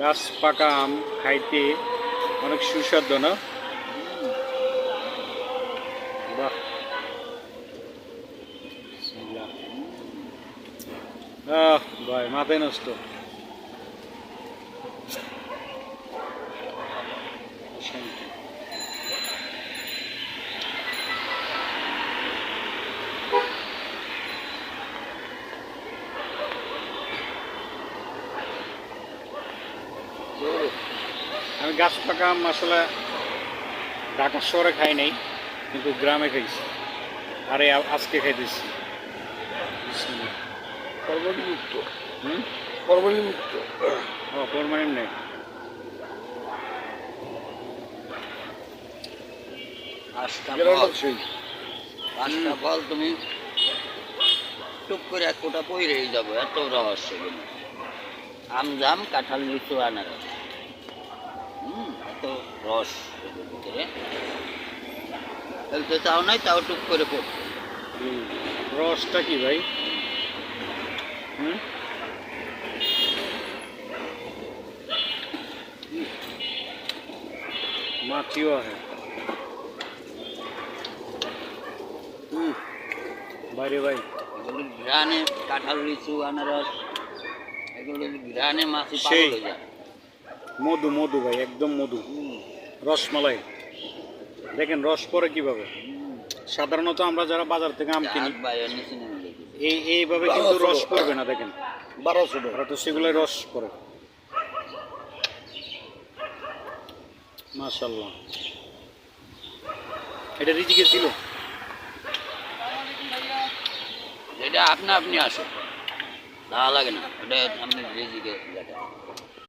গাছ পাকা আম খাইতে অনেক সুস্বাদু না? বাহ, বিসমিল্লাহ। ভাই মাথায় নষ্ট। শান্তি। আমি গাছ পাকা আম আসলে ঢাকা শহরে খাই নাই, কিন্তু গ্রামে খাইছি। আরে আজকে খাইতেছি। বিসমিল্লাহ। ফরমালিন মুক্ত। হুম। ফরমালিন মুক্ত। ও ফরমালিন নেই। পাঁচটা ফল তুমি টুক করে এক কোটা পইরেই যাবো, এত রহস্য কিন্তু আম জাম কাঁঠাল লিচু আনারস। এত রস এদের ভিতরে ফেলতে চাও নাই, তাও টুক করে পড়তো। রসটা কি ভাই? হুম। माचियो है। বাইরে ভাই এগুলো ঘ্রাণে কাঁঠাল লিচু আনারস, এগুলো ঘ্রাণে মাছি সেই পাগল হয়ে যায়। মধু মধু ভাই, একদম মধু। রসমালাই দেখেন রস পরে কিভাবে। সাধারণত আমরা যারা বাজার থেকে আম কিনি এইভাবে কিন্তু রস পড়বে না, দেখেন 1200 ওরা তো সেগুলোই রস পড়ে। মাশাআল্লাহ, এটা রিজিকে ছিল। যেটা আপনা আপনি আসে তা লাগে না, এটা আপনি রেজিকে